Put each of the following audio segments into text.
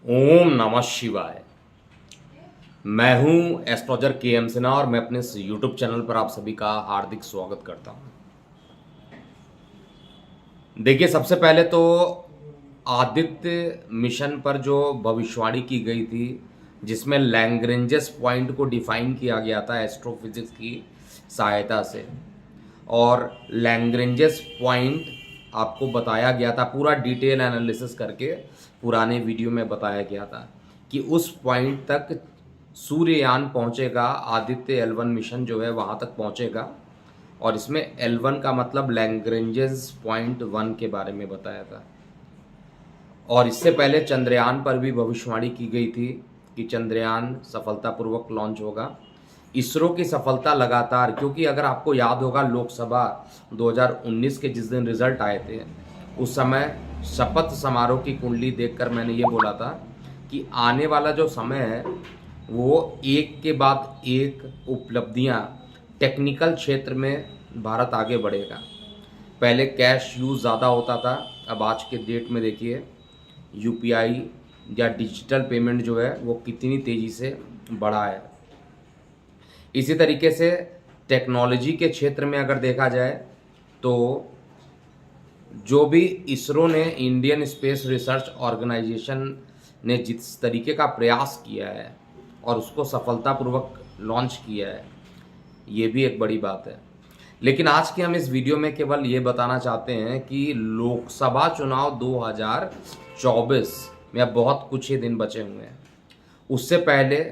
ओम नमः शिवाय। मैं हूं एस्ट्रोलजर के एम सिन्हा और मैं अपने इस यूट्यूब चैनल पर आप सभी का हार्दिक स्वागत करता हूं। देखिए, सबसे पहले तो आदित्य मिशन पर जो भविष्यवाणी की गई थी, जिसमें लैग्रेंजेस पॉइंट को डिफाइन किया गया था एस्ट्रोफिजिक्स की सहायता से, और लैग्रेंजेस पॉइंट आपको बताया गया था, पूरा डिटेल एनालिसिस करके पुराने वीडियो में बताया गया था कि उस पॉइंट तक सूर्ययान पहुंचेगा। आदित्य L1 मिशन जो है वहां तक पहुंचेगा, और इसमें L1 का मतलब लैग्रेंजेस पॉइंट 1 के बारे में बताया था। और इससे पहले चंद्रयान पर भी भविष्यवाणी की गई थी कि चंद्रयान सफलतापूर्वक लॉन्च होगा। इसरो की सफलता लगातार, क्योंकि अगर आपको याद होगा लोकसभा 2019 के जिस दिन रिजल्ट आए थे, उस समय शपथ समारोह की कुंडली देखकर मैंने ये बोला था कि आने वाला जो समय है वो एक के बाद एक उपलब्धियां टेक्निकल क्षेत्र में भारत आगे बढ़ेगा। पहले कैश यूज़ ज़्यादा होता था, अब आज के डेट में देखिए यूपीआई या डिजिटल पेमेंट जो है वो कितनी तेज़ी से बढ़ा है। इसी तरीके से टेक्नोलॉजी के क्षेत्र में अगर देखा जाए तो जो भी इसरो ने, इंडियन स्पेस रिसर्च ऑर्गेनाइजेशन ने जिस तरीके का प्रयास किया है और उसको सफलतापूर्वक लॉन्च किया है, ये भी एक बड़ी बात है। लेकिन आज के हम इस वीडियो में केवल ये बताना चाहते हैं कि लोकसभा चुनाव 2024 में अब बहुत कुछ ही दिन बचे हुए हैं। उससे पहले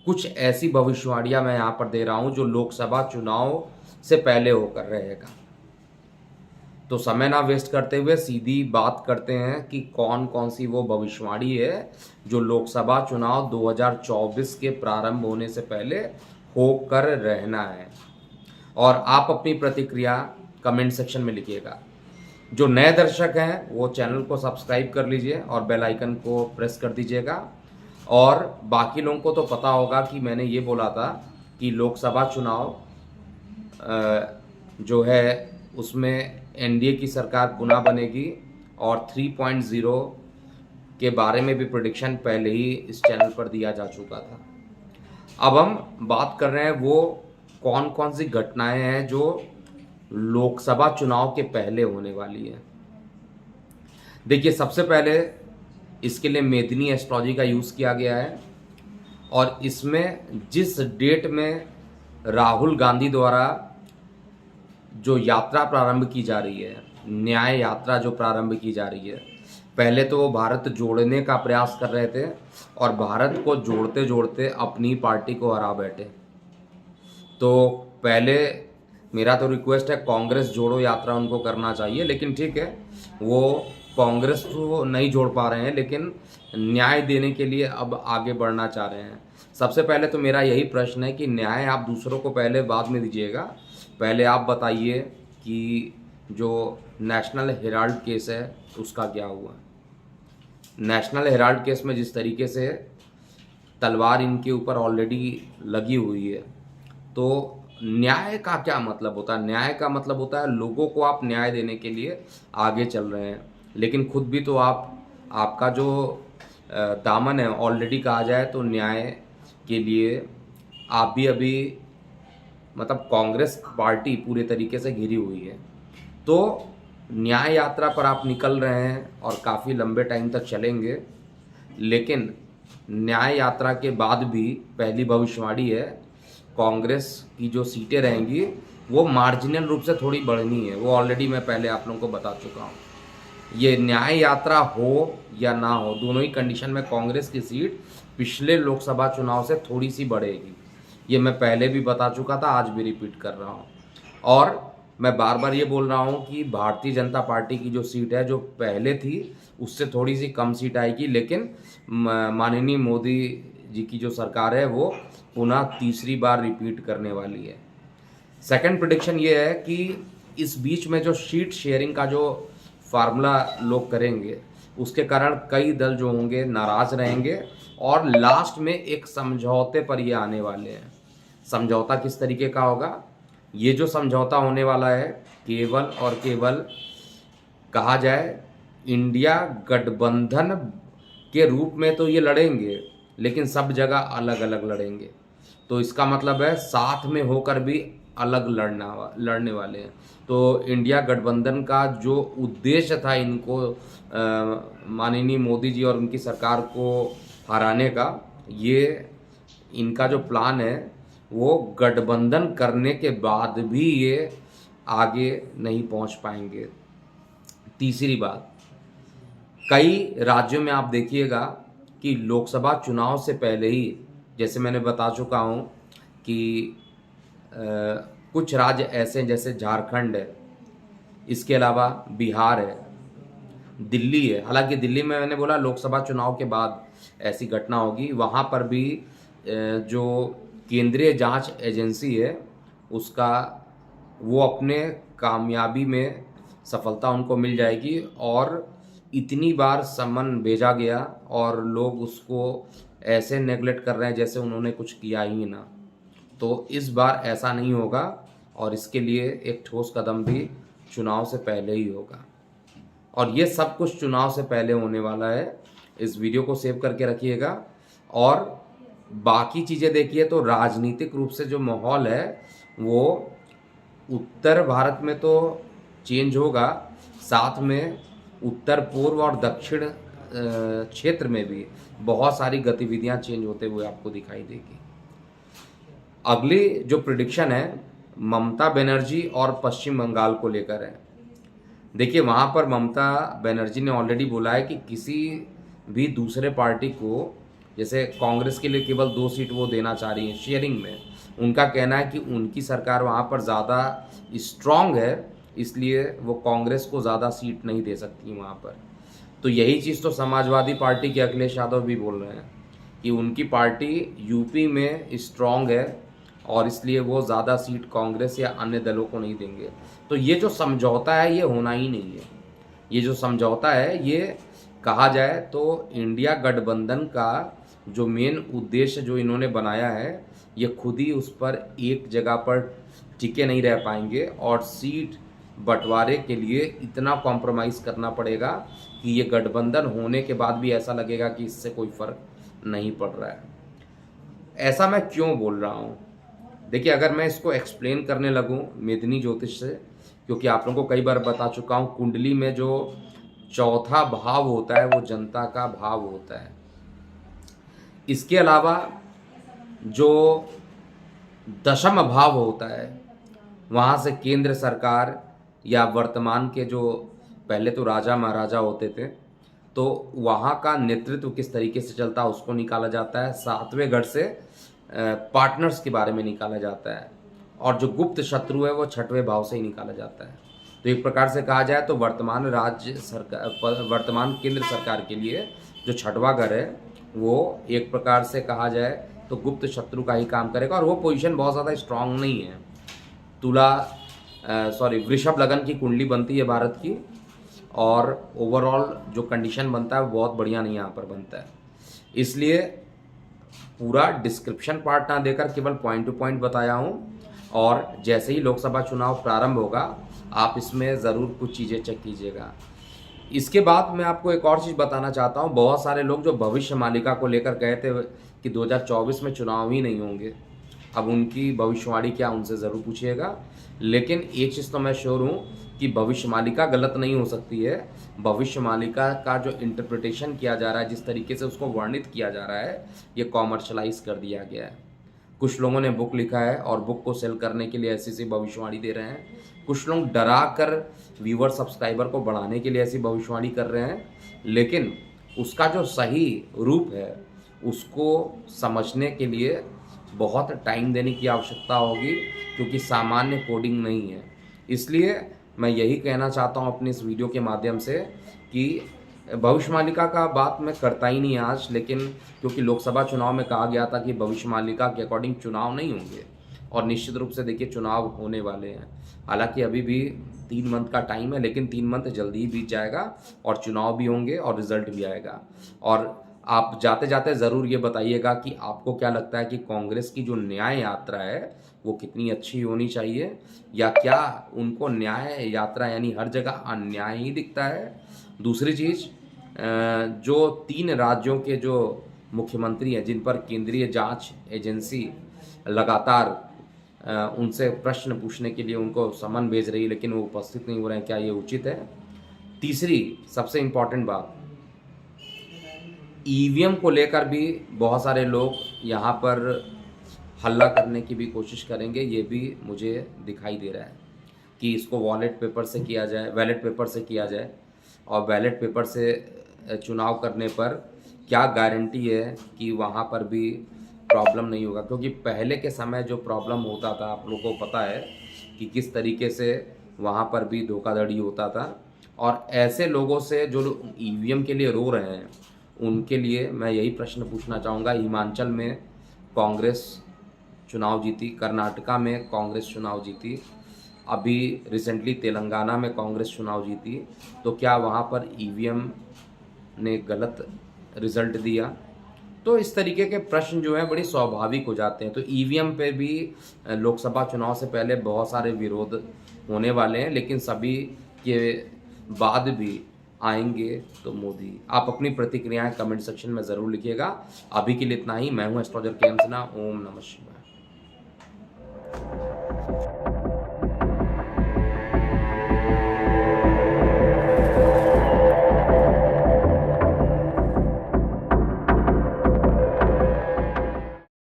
कुछ ऐसी भविष्यवाणियां मैं यहाँ पर दे रहा हूँ जो लोकसभा चुनाव से पहले होकर रहेगा। तो समय ना वेस्ट करते हुए सीधी बात करते हैं कि कौन कौन सी वो भविष्यवाणी है जो लोकसभा चुनाव 2024 के प्रारंभ होने से पहले होकर रहना है। और आप अपनी प्रतिक्रिया कमेंट सेक्शन में लिखिएगा। जो नए दर्शक हैं वो चैनल को सब्सक्राइब कर लीजिए और बेल आइकन को प्रेस कर दीजिएगा। और बाकी लोगों को तो पता होगा कि मैंने ये बोला था कि लोकसभा चुनाव जो है उसमें एनडीए की सरकार पुनः बनेगी, और 3.0 के बारे में भी प्रेडिक्शन पहले ही इस चैनल पर दिया जा चुका था। अब हम बात कर रहे हैं वो कौन कौन सी घटनाएं हैं जो लोकसभा चुनाव के पहले होने वाली है। देखिए, सबसे पहले इसके लिए मेदिनी एस्ट्रोलॉजी का यूज़ किया गया है, और इसमें जिस डेट में राहुल गांधी द्वारा जो यात्रा प्रारंभ की जा रही है, न्याय यात्रा जो प्रारंभ की जा रही है, पहले तो वो भारत जोड़ने का प्रयास कर रहे थे और भारत को जोड़ते जोड़ते अपनी पार्टी को हरा बैठे। तो पहले मेरा तो रिक्वेस्ट है, कांग्रेस जोड़ो यात्रा उनको करना चाहिए, लेकिन ठीक है, वो कांग्रेस तो नहीं जोड़ पा रहे हैं लेकिन न्याय देने के लिए अब आगे बढ़ना चाह रहे हैं। सबसे पहले तो मेरा यही प्रश्न है कि न्याय आप दूसरों को पहले बाद में दीजिएगा, पहले आप बताइए कि जो नेशनल हेराल्ड केस है उसका क्या हुआ। नेशनल हेराल्ड केस में जिस तरीके से तलवार इनके ऊपर ऑलरेडी लगी हुई है, तो न्याय का क्या मतलब होता है? न्याय का मतलब होता है लोगों को आप न्याय देने के लिए आगे चल रहे हैं, लेकिन खुद भी तो आपका जो दामन है, ऑलरेडी कहा जाए तो न्याय के लिए आप भी अभी, मतलब कांग्रेस पार्टी पूरे तरीके से घिरी हुई है। तो न्याय यात्रा पर आप निकल रहे हैं और काफ़ी लंबे टाइम तक चलेंगे, लेकिन न्याय यात्रा के बाद भी पहली भविष्यवाणी है, कांग्रेस की जो सीटें रहेंगी वो मार्जिनल रूप से थोड़ी बढ़नी है। वो ऑलरेडी मैं पहले आप लोगों को बता चुका हूँ। ये न्याय यात्रा हो या ना हो, दोनों ही कंडीशन में कांग्रेस की सीट पिछले लोकसभा चुनाव से थोड़ी सी बढ़ेगी। ये मैं पहले भी बता चुका था, आज भी रिपीट कर रहा हूँ। और मैं बार बार ये बोल रहा हूँ कि भारतीय जनता पार्टी की जो सीट है, जो पहले थी उससे थोड़ी सी कम सीट आएगी, लेकिन माननीय मोदी जी की जो सरकार है वो पुनः तीसरी बार रिपीट करने वाली है। सेकंड प्रेडिक्शन ये है कि इस बीच में जो सीट शेयरिंग का जो फार्मूला लोग करेंगे, उसके कारण कई दल जो होंगे नाराज रहेंगे और लास्ट में एक समझौते पर ये आने वाले हैं। समझौता किस तरीके का होगा? ये जो समझौता होने वाला है केवल और केवल, कहा जाए, इंडिया गठबंधन के रूप में तो ये लड़ेंगे, लेकिन सब जगह अलग अलग लड़ेंगे। तो इसका मतलब है साथ में होकर भी अलग लड़ने वाले हैं। तो इंडिया गठबंधन का जो उद्देश्य था इनको माननीय मोदी जी और उनकी सरकार को हराने का, ये इनका जो प्लान है वो गठबंधन करने के बाद भी ये आगे नहीं पहुंच पाएंगे। तीसरी बात, कई राज्यों में आप देखिएगा कि लोकसभा चुनाव से पहले ही, जैसे मैंने बता चुका हूं कि कुछ राज्य ऐसे हैं जैसे झारखंड है, इसके अलावा बिहार है, दिल्ली है। हालांकि दिल्ली में मैंने बोला लोकसभा चुनाव के बाद ऐसी घटना होगी, वहाँ पर भी जो केंद्रीय जांच एजेंसी है उसका वो अपने कामयाबी में सफलता उनको मिल जाएगी, और इतनी बार समन भेजा गया और लोग उसको ऐसे नेगलेक्ट कर रहे हैं जैसे उन्होंने कुछ किया ही ना। तो इस बार ऐसा नहीं होगा, और इसके लिए एक ठोस कदम भी चुनाव से पहले ही होगा, और ये सब कुछ चुनाव से पहले होने वाला है। इस वीडियो को सेव करके रखिएगा, और बाकी चीज़ें देखिए तो राजनीतिक रूप से जो माहौल है वो उत्तर भारत में तो चेंज होगा, साथ में उत्तर पूर्व और दक्षिण क्षेत्र में भी बहुत सारी गतिविधियां चेंज होते हुए आपको दिखाई देगी। अगली जो प्रिडिक्शन है ममता बनर्जी और पश्चिम बंगाल को लेकर है। देखिए वहाँ पर ममता बनर्जी ने ऑलरेडी बोला है कि किसी भी दूसरे पार्टी को, जैसे कांग्रेस के लिए केवल 2 सीट वो देना चाह रही है शेयरिंग में। उनका कहना है कि उनकी सरकार वहाँ पर ज़्यादा स्ट्रांग है, इसलिए वो कांग्रेस को ज़्यादा सीट नहीं दे सकती वहाँ पर। तो यही चीज़ तो समाजवादी पार्टी के अखिलेश यादव भी बोल रहे हैं कि उनकी पार्टी यूपी में स्ट्रांग है और इसलिए वो ज़्यादा सीट कांग्रेस या अन्य दलों को नहीं देंगे। तो ये जो समझौता है ये होना ही नहीं है। ये जो समझौता है ये कहा जाए तो इंडिया गठबंधन का जो मेन उद्देश्य जो इन्होंने बनाया है, ये खुद ही उस पर एक जगह पर टिके नहीं रह पाएंगे, और सीट बंटवारे के लिए इतना कॉम्प्रोमाइज़ करना पड़ेगा कि ये गठबंधन होने के बाद भी ऐसा लगेगा कि इससे कोई फ़र्क नहीं पड़ रहा है। ऐसा मैं क्यों बोल रहा हूँ? देखिए अगर मैं इसको एक्सप्लेन करने लगूँ मेदिनी ज्योतिष से, क्योंकि आप लोगों को कई बार बता चुका हूँ कुंडली में जो चौथा भाव होता है वो जनता का भाव होता है। इसके अलावा जो दशम भाव होता है वहाँ से केंद्र सरकार या वर्तमान के जो पहले तो राजा महाराजा होते थे तो वहाँ का नेतृत्व किस तरीके से चलता है उसको निकाला जाता है। 7वें घर से पार्टनर्स के बारे में निकाला जाता है, और जो गुप्त शत्रु है वो 6वें भाव से ही निकाला जाता है। तो एक प्रकार से कहा जाए तो वर्तमान राज्य सरकार, वर्तमान केंद्र सरकार के लिए जो 6वां घर है वो एक प्रकार से कहा जाए तो गुप्त शत्रु का ही काम करेगा, और वो पोजीशन बहुत ज़्यादा स्ट्रांग नहीं है। वृषभ लगन की कुंडली बनती है भारत की, और ओवरऑल जो कंडीशन बनता है वो बहुत बढ़िया नहीं यहाँ पर बनता है। इसलिए पूरा डिस्क्रिप्शन पार्ट ना देकर केवल पॉइंट टू पॉइंट बताया हूँ, और जैसे ही लोकसभा चुनाव प्रारंभ होगा आप इसमें ज़रूर कुछ चीज़ें चेक कीजिएगा। इसके बाद मैं आपको एक और चीज़ बताना चाहता हूँ। बहुत सारे लोग जो भविष्य मालिका को लेकर कहते हैं कि 2024 में चुनाव ही नहीं होंगे, अब उनकी भविष्यवाणी क्या उनसे ज़रूर पूछिएगा। लेकिन एक चीज़ तो मैं श्योर हूँ कि भविष्य मालिका गलत नहीं हो सकती है। भविष्य मालिका का जो इंटरप्रिटेशन किया जा रहा है, जिस तरीके से उसको वर्णित किया जा रहा है, ये कॉमर्शलाइज कर दिया गया है। कुछ लोगों ने बुक लिखा है और बुक को सेल करने के लिए ऐसी सी भविष्यवाणी दे रहे हैं। कुछ लोग डरा कर व्यूअर सब्सक्राइबर को बढ़ाने के लिए ऐसी भविष्यवाणी कर रहे हैं, लेकिन उसका जो सही रूप है उसको समझने के लिए बहुत टाइम देने की आवश्यकता होगी, क्योंकि सामान्य कोडिंग नहीं है। इसलिए मैं यही कहना चाहता हूँ अपने इस वीडियो के माध्यम से कि भविष्यमालिका का बात मैं करता ही नहीं आज, लेकिन क्योंकि लोकसभा चुनाव में कहा गया था कि भविष्यमालिका के अकॉर्डिंग चुनाव नहीं होंगे, और निश्चित रूप से देखिए चुनाव होने वाले हैं। हालांकि अभी भी 3 मंथ का टाइम है, लेकिन 3 मंथ जल्दी ही बीत जाएगा और चुनाव भी होंगे और रिजल्ट भी आएगा। और आप जाते जाते ज़रूर ये बताइएगा कि आपको क्या लगता है कि कांग्रेस की जो न्याय यात्रा है वो कितनी अच्छी होनी चाहिए, या क्या उनको न्याय यात्रा यानी हर जगह अन्याय ही दिखता है। दूसरी चीज़, जो 3 राज्यों के जो मुख्यमंत्री हैं जिन पर केंद्रीय जांच एजेंसी लगातार उनसे प्रश्न पूछने के लिए उनको समन भेज रही है, लेकिन वो उपस्थित नहीं हो रहे हैं, क्या ये उचित है? तीसरी सबसे इम्पॉर्टेंट बात, ईवीएम को लेकर भी बहुत सारे लोग यहाँ पर हल्ला करने की भी कोशिश करेंगे, ये भी मुझे दिखाई दे रहा है कि इसको बैलेट पेपर से किया जाए और बैलेट पेपर से चुनाव करने पर क्या गारंटी है कि वहाँ पर भी प्रॉब्लम नहीं होगा, क्योंकि पहले के समय जो प्रॉब्लम होता था आप लोगों को पता है कि किस तरीके से वहाँ पर भी धोखाधड़ी होता था। और ऐसे लोगों से जो लोग ईवीएम के लिए रो रहे हैं उनके लिए मैं यही प्रश्न पूछना चाहूँगा। हिमाचल में कांग्रेस चुनाव जीती, कर्नाटका में कांग्रेस चुनाव जीती, अभी रिसेंटली तेलंगाना में कांग्रेस चुनाव जीती, तो क्या वहाँ पर ईवीएम ने गलत रिजल्ट दिया? तो इस तरीके के प्रश्न जो हैं बड़े स्वाभाविक हो जाते हैं। तो ईवीएम पे भी लोकसभा चुनाव से पहले बहुत सारे विरोध होने वाले हैं, लेकिन सभी के बाद भी आएंगे तो मोदी। आप अपनी प्रतिक्रियाएं कमेंट सेक्शन में ज़रूर लिखिएगा। अभी के लिए इतना ही। मैं हूं एस्ट्रोलॉजर के एम सिन्हा। ओम नमः शिवाय।